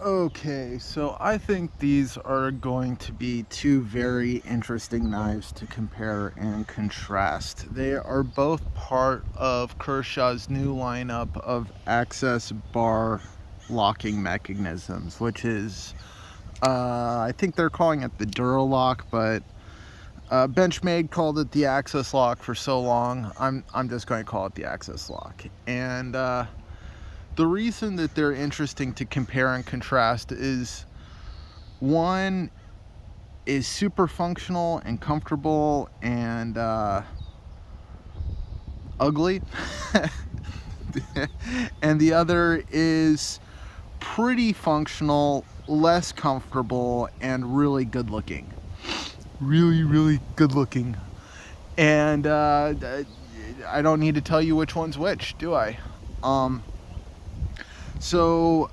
Okay, so I think these are going to be two very interesting knives to compare and contrast. They are both part of Kershaw's new lineup of access bar locking mechanisms, which is, I think they're calling it the Duralock, but Benchmade called it the Access Lock for so long. I'm just going to call it the Access Lock. And the reason that they're interesting to compare and contrast is one is super functional and comfortable and ugly, and the other is pretty functional, less comfortable, and really good looking. Really good looking. And I don't need to tell you which one's which, do I? Um, so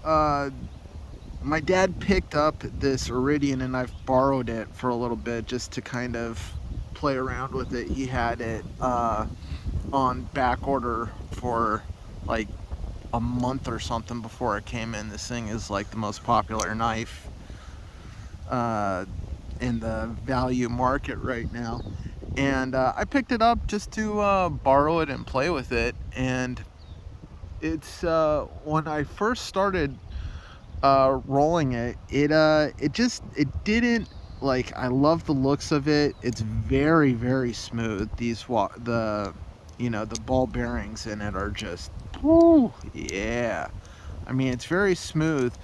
my dad picked up this Iridian and I've borrowed it for a little bit just to kind of play around with it. He had it on back order for like a month or something before it came in. This thing is like the most popular knife uh, in the value market right now. And I picked it up just to borrow it and play with it. And it's when I first started rolling it, it didn't, like, I love the looks of it. It's very smooth. The ball bearings in it are just, woo, yeah. I mean, it's very smooth.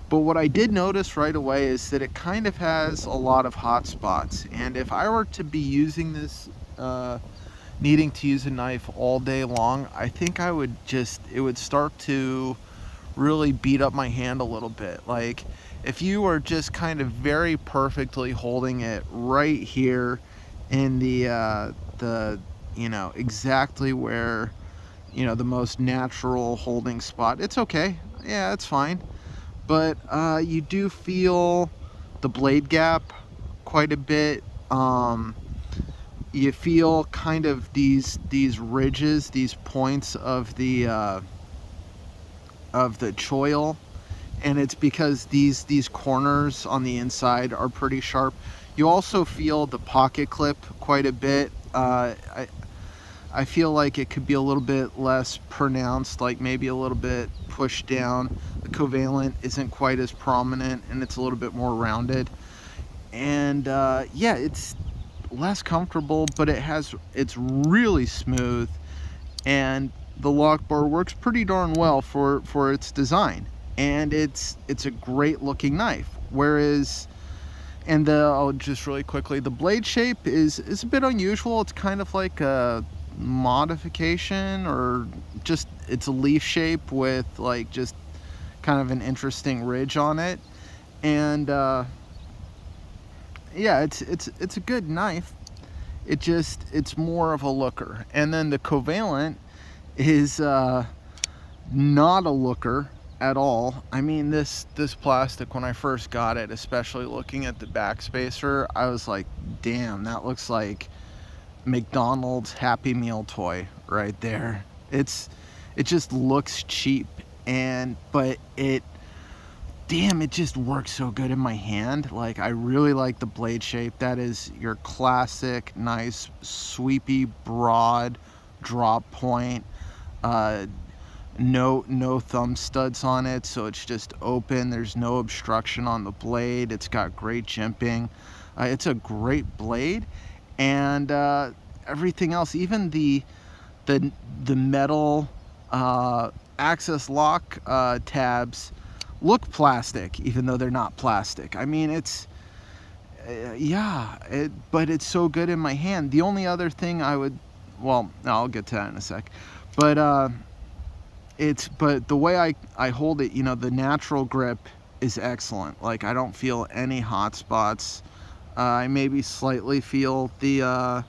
But what I did notice right away is that it kind of has a lot of hot spots. And if I were to be using this, needing to use a knife all day long, I think it would start to really beat up my hand a little bit. Like, if you were just kind of very perfectly holding it right here in exactly where, the most natural holding spot, it's okay. Yeah, it's fine. But you do feel the blade gap quite a bit. You feel kind of these ridges, these points of the choil, and it's because these corners on the inside are pretty sharp. You also feel the pocket clip quite a bit. I feel like it could be a little bit less pronounced, like maybe a little bit pushed down. The covalent isn't quite as prominent, and it's a little bit more rounded. And yeah, it's less comfortable, but it's really smooth, and the lock bar works pretty darn well for its design. And it's a great looking knife. Whereas, and I'll just really quickly, the blade shape is a bit unusual. It's kind of like a modification, or just, it's a leaf shape with like just kind of an interesting ridge on it. And yeah, it's a good knife. It's more of a looker. And then the covalent is not a looker at all. I mean, this plastic, when I first got it, especially looking at the backspacer, I was like, damn, that looks like McDonald's Happy Meal toy right there. It just looks cheap, but it just works so good in my hand. Like, I really like the blade shape. That is your classic nice sweepy broad drop point. No thumb studs on it, so it's just open. There's no obstruction on the blade. It's got great jimping. It's a great blade. And everything else, even the metal access lock tabs look plastic, even though they're not plastic. I mean, it's but it's so good in my hand. The only other thing well, no, I'll get to that in a sec. But but the way I hold it, the natural grip is excellent. Like, I don't feel any hot spots. I maybe slightly feel the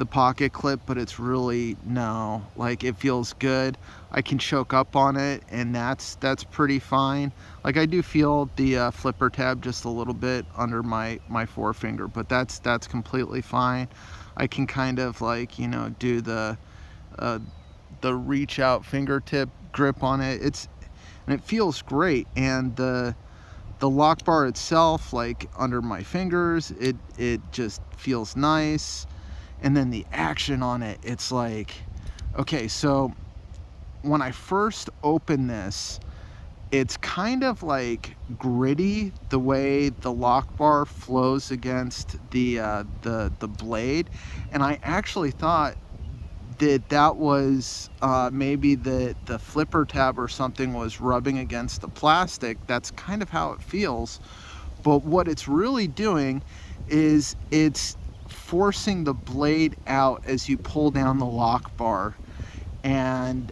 pocket clip, but it's really, no, like, it feels good. I can choke up on it, and that's pretty fine. Like, I do feel the flipper tab just a little bit under my forefinger, but that's completely fine. I can kind of, like, do the reach out fingertip grip on it. And it feels great. And the the lock bar itself, like under my fingers, it just feels nice. And then the action on it, it's like, okay, so when I first open this, it's kind of like gritty the way the lock bar flows against the blade, and I actually thought that was maybe the flipper tab or something was rubbing against the plastic. That's kind of how it feels. But what it's really doing is it's forcing the blade out as you pull down the lock bar, and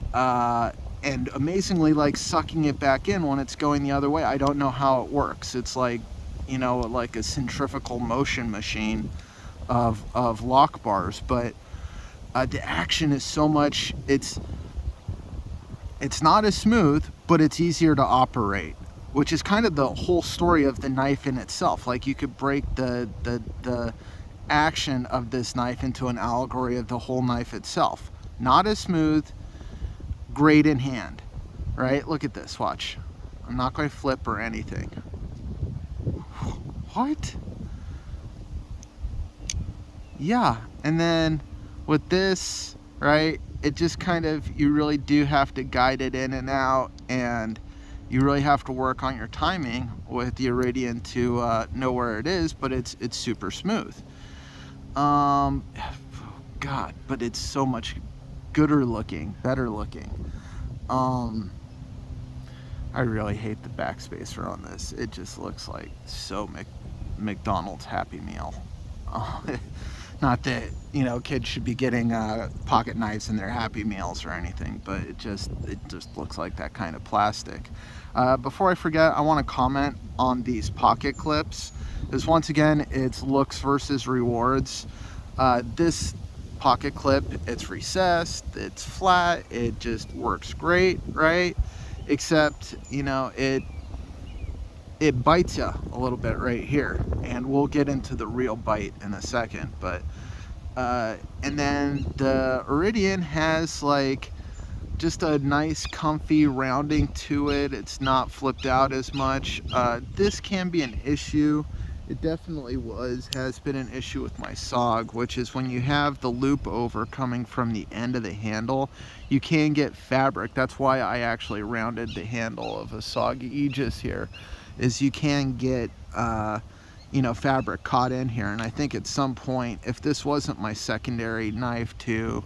amazingly, like, sucking it back in when it's going the other way. I don't know how it works. It's like, you know, like a centrifugal motion machine of lock bars. But the action is so much, it's not as smooth, but it's easier to operate, which is kind of the whole story of the knife in itself. Like, you could break the action of this knife into an allegory of the whole knife itself. Not as smooth, great in hand, right? Look at this, watch. I'm not going to flip or anything. What? Yeah, and then with this, right, it just kind of, you really do have to guide it in and out, and you really have to work on your timing with the Iridian to know where it is, but it's super smooth. God, but it's so much gooder looking, better looking. I really hate the backspacer on this. It just looks like so McDonald's Happy Meal. Not that, you know, kids should be getting pocket knives in their Happy Meals or anything, but it just looks like that kind of plastic. Before I forget, I want to comment on these pocket clips, because once again, it's looks versus rewards. This pocket clip, it's recessed, it's flat, it just works great, right? Except, you know, it bites you a little bit right here, and we'll get into the real bite in a second. But and then the Iridian has like just a nice comfy rounding to it. It's not flipped out as much. This can be an issue. It definitely has been an issue with my SOG, which is when you have the loop over coming from the end of the handle, you can get fabric. That's why I actually rounded the handle of a SOG Aegis here, is you can get you know, fabric caught in here. And I think at some point, if this wasn't my secondary knife to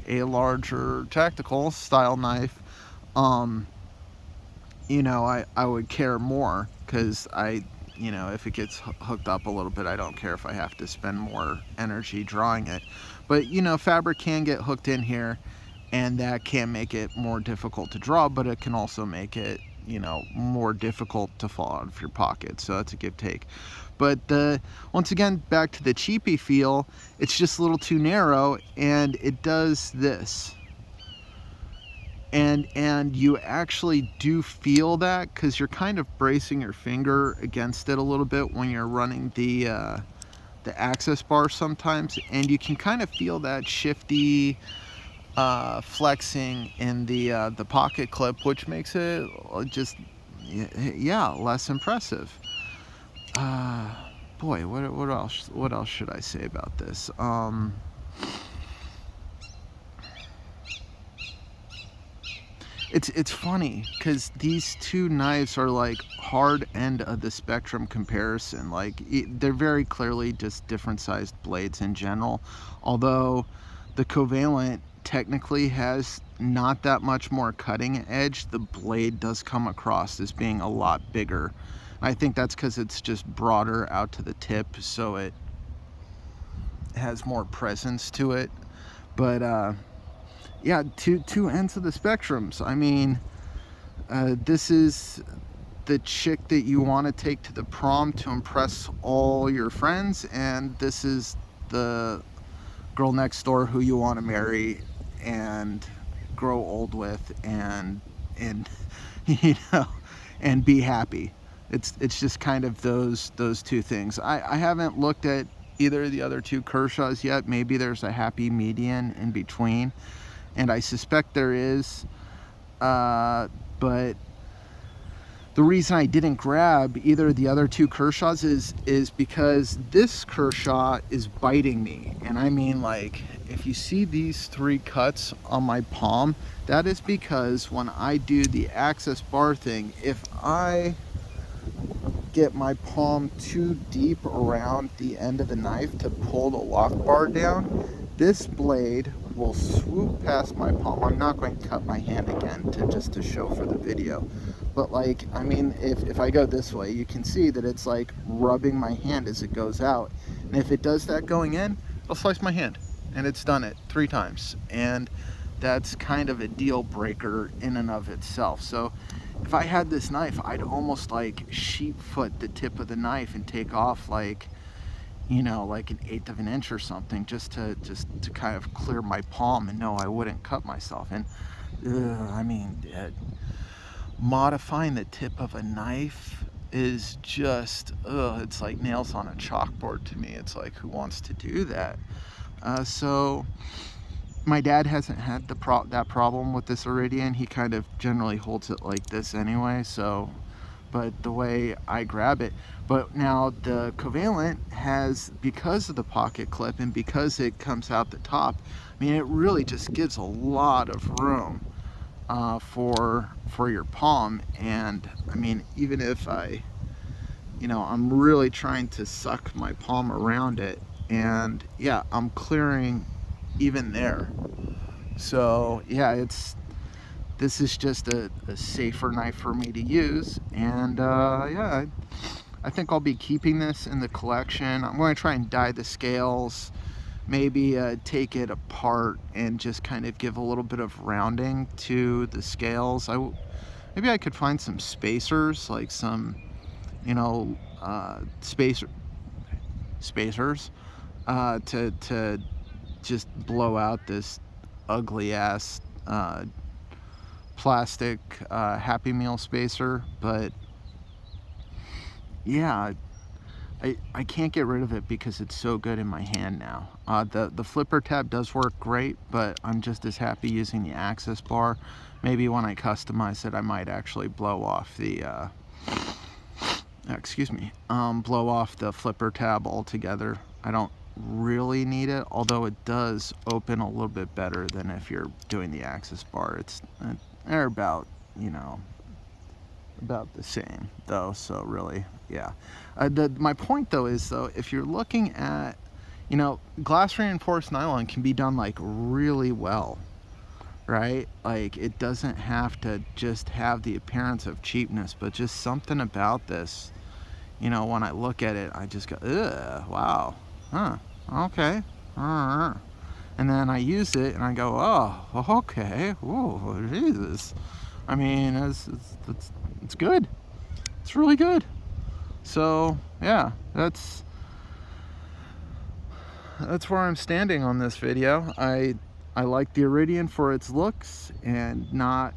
a larger tactical style knife, you know, I would care more, because you know, if it gets hooked up a little bit, I don't care if I have to spend more energy drawing it. But, you know, fabric can get hooked in here, and that can make it more difficult to draw, but it can also make it, you know, more difficult to fall out of your pocket. So that's a give take. But once again, back to the cheapy feel, it's just a little too narrow, and it does this. And you actually do feel that, because you're kind of bracing your finger against it a little bit when you're running the access bar sometimes, and you can kind of feel that shifty flexing in the pocket clip, which makes it just, yeah, less impressive. Boy, what else should I say about this? It's funny, because these two knives are like hard end of the spectrum comparison. Like, they're very clearly just different sized blades in general, although the Covalent technically has not that much more cutting edge. The blade does come across as being a lot bigger. I think that's because it's just broader out to the tip, so it has more presence to it. But yeah, two ends of the spectrums. I mean, this is the chick that you want to take to the prom to impress all your friends, and this is the girl next door who you want to marry and grow old with, and you know, and be happy. It's just kind of those two things. I haven't looked at either of the other two Kershaws yet. Maybe there's a happy median in between, and I suspect there is, but the reason I didn't grab either of the other two Kershaws is because this Kershaw is biting me. And I mean, like, if you see these 3 cuts on my palm, that is because when I do the access bar thing, if I get my palm too deep around the end of the knife to pull the lock bar down, this blade will swoop past my palm. I'm not going to cut my hand again to show for the video, but like, I mean, if I go this way, you can see that it's like rubbing my hand as it goes out, and if it does that going in, it'll slice my hand. And it's done it 3 times, and that's kind of a deal breaker in and of itself. So if I had this knife, I'd almost like sheep foot the tip of the knife and take off like, you know, like 1/8 of an inch or something, just to kind of clear my palm and know I wouldn't cut myself. And I mean, modifying the tip of a knife is just, it's like nails on a chalkboard to me. It's like, who wants to do that? So my dad hasn't had that problem with this Iridian. He kind of generally holds it like this anyway, so, but the way I grab it. But now the Covalent has, because of the pocket clip and because it comes out the top, I mean, it really just gives a lot of room for your palm. And I mean, even if I'm really trying to suck my palm around it, and yeah, I'm clearing even there. So yeah, this is just a safer knife for me to use. And yeah, I think I'll be keeping this in the collection. I'm going to try and dye the scales, maybe take it apart and just kind of give a little bit of rounding to the scales. Maybe I could find some spacers, like some, spacers to just blow out this ugly ass plastic Happy Meal spacer. But yeah, I can't get rid of it because it's so good in my hand now. The flipper tab does work great, but I'm just as happy using the access bar. Maybe when I customize it, I might actually blow off the blow off the flipper tab altogether. I don't really need it, although it does open a little bit better than if you're doing the access bar. They're about, about the same though, so really, yeah. My point though is, if you're looking at, glass reinforced nylon can be done like really well, right? Like, it doesn't have to just have the appearance of cheapness, but just something about this, when I look at it, I just go, ugh, wow, huh, okay, and then I use it and I go, oh, okay, oh, Jesus. I mean, it's good. It's really good. So yeah, that's where I'm standing on this video. I like the Iridian for its looks and not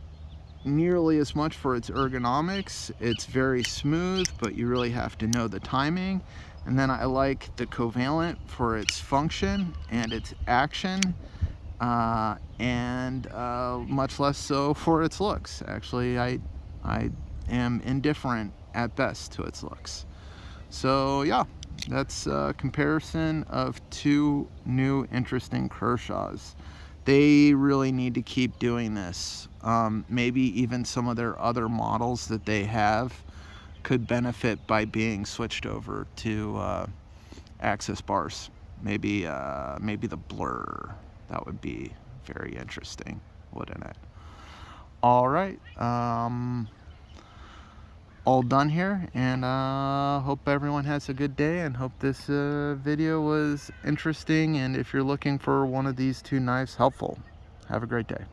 nearly as much for its ergonomics. It's very smooth, but you really have to know the timing. And then I like the Covalent for its function and its action, and much less so for its looks. Actually, I am indifferent at best to its looks. So yeah, that's a comparison of 2 new interesting Kershaws. They really need to keep doing this. Maybe even some of their other models that they have could benefit by being switched over to access bars. Maybe the Blur. That would be very interesting, wouldn't it? All right, all done here, and hope everyone has a good day, and hope this video was interesting, and if you're looking for one of these 2 knives, helpful. Have a great day.